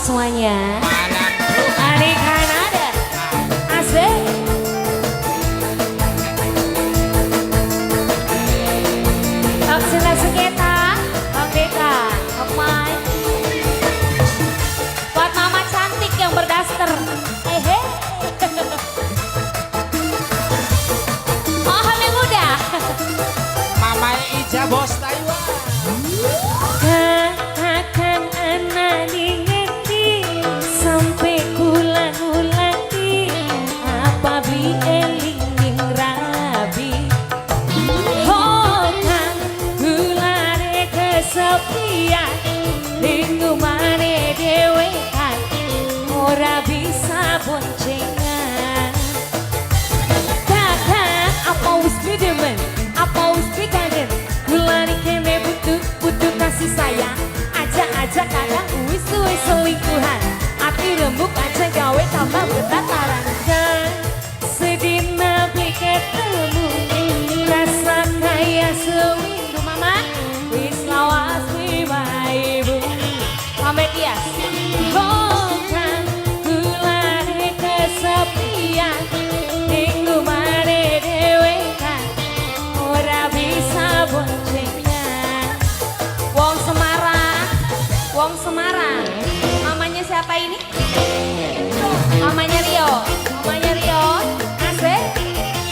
semuanya. Hari Kanada. Asik. Toksina Suketa, Bang Deka, Kemai. Buat mama cantik yang berdaster. Hehe. Oh, Hamil muda. Mama Ija bos Taiwan. Katakan anak ngerti sampai kulang-ulangi apa bi eling rabi. Oh kan gulane kesepian minggu mane dewe kan ora bisa boncengan. Kakak apa wis demen apa wis kangen gulane kene butuh kasih sayang. Aja kadang wis selingkuhan hati rembuk aja gawe tambah bertataran. Dan sedina pikir temu rasa kaya seminggu mama wis lawas wiba ibu pamit ya. Oh kan gulane kesepian minggu mane dewe kan ora bisa boncengan. Wong Semarang, mamanya siapa ini? Mamanya Rio, asik.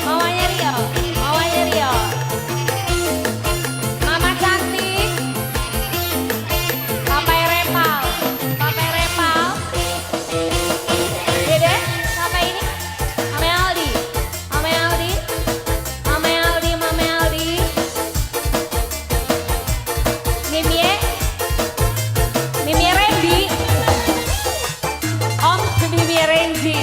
Mamanya Rio, Mama cantik, Papai Repal, Dede, siapa ini? Mame Aldi, Mimie Randy, Om Mimie Randy,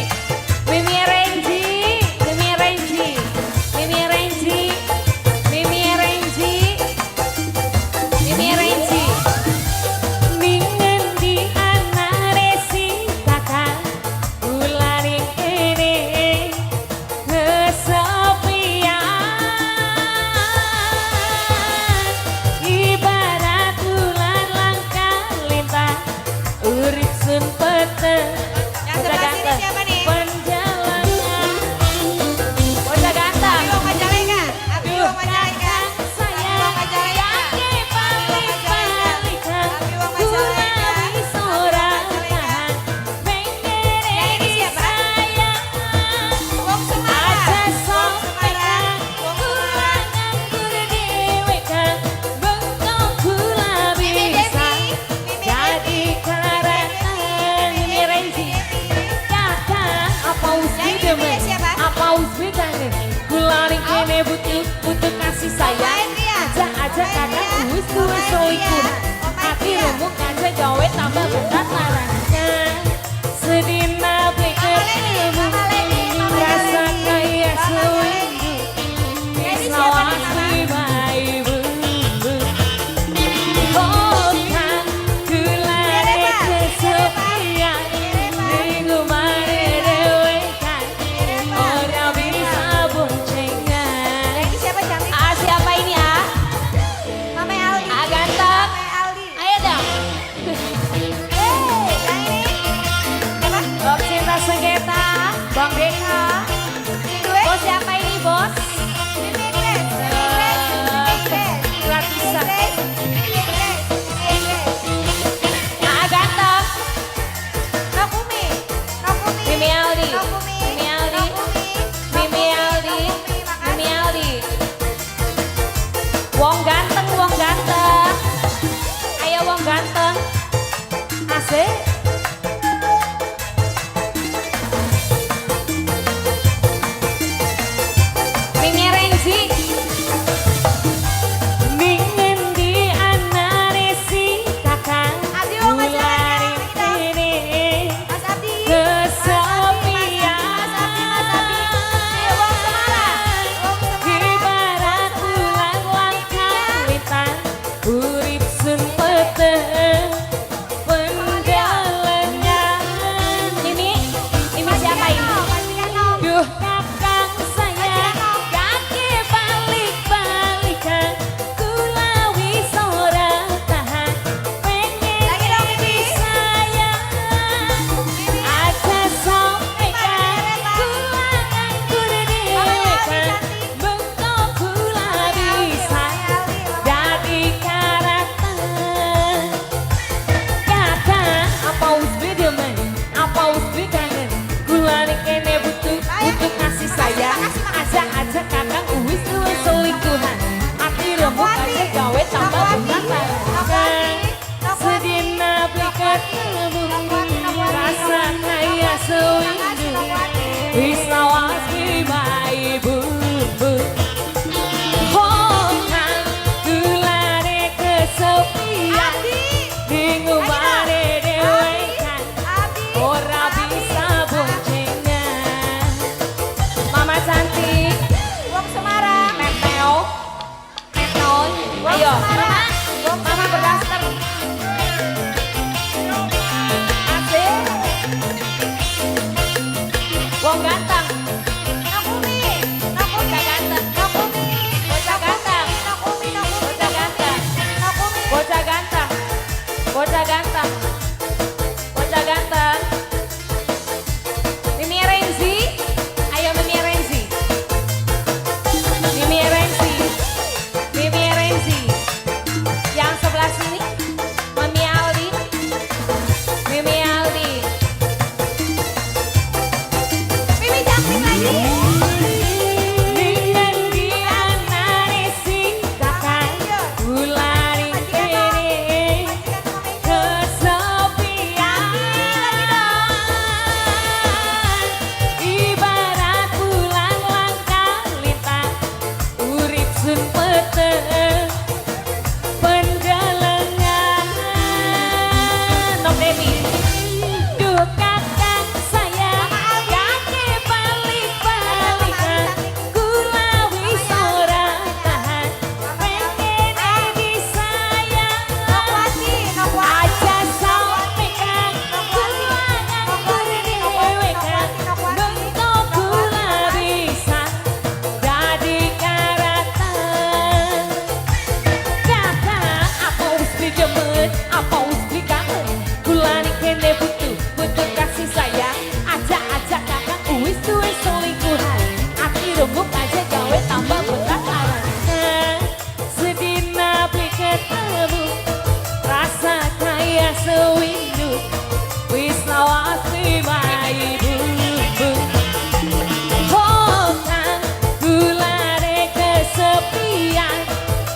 Ningen di anare si kakak ulari kene kesepian ibarat ular langka lintah urip sun peteng. Yang sebelah sini siapa nih? Perjalanan bocah ganteng. Abdi Wong Majalengka. Abdi Wong Majalengka. Saya Abdi Wong Majalengka. yakin balik-balikan Abdi Wong Majalengka. Kulami sorangan Yang ini siapa? sayang Wong Semarang. aja Wong sampean Semarang. Wong Kulangan Semarang. berdewekan Bengkong kula Mimi bisa Devi. jadi karatan Mimi Renzi. Kakak apa usbi Yang ini demen siapa? apa usbi kangen kularing kene butuh kasih sayang. Aja kadang wis duwe selingkuhan hati remuk aja gawe tambah bertataran. Sedina pikir temu rasa kaya seminggu wis lawas wiba ibu. Oh kan gulane kesepian minggu mane dewe kan ora bisa boncengan. Yang ini siapa cantik? Ah siapa ini ah? Mame Aldi. Ah ganteng. Mame Aldi. Ayo dong. Yang sewindu wis lawas kibai bumbu Hokan gulane kesepian bingung bare dewekan ora bisa boncengan Mama cantik Wong Semarang. Meteo Meton ayo Mama berdaster Asik Wong ganteng Nakumi. Bocah ganteng Bocah ganteng Bocah ganteng Bocah ganteng Bocah ganteng Bocah ganteng Mimi Renzi Ayo Mimi Renzi Mimi Renzi Mimi Renzi Yang sebelah sini Mami Aldi Mimi Aldi Mimi cantik lagi. Dengan dianane sing kakak Ulari kene kesepian Ibarat bulan langkah lintang Urip sun peteng Pendelengan Nom Devi Duh kakak sayang Kakek balik-balikan Kula wis ora tahan Pengen disayang Aja sampaikan Kula nganggur dewekan Bentuk kula bisa Jadi karatan Kakak apa wis dijemet Apa wis dikangen Kula nih kene butuh kasih sayang Ajak kakak wis duwe selingkuhan Ati rembuk aja gawe tambah berat arahnya Sedina beli ketemu Rasa kaya sewindu Wis lawas lima ibu Hokan gulane kesepian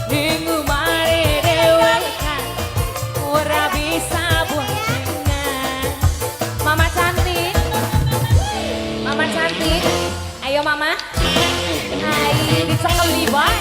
Minggu mare dewekan Ora bisa boncengan Mama cantik Mama cantik Ayo Mama Hai dicekeli bae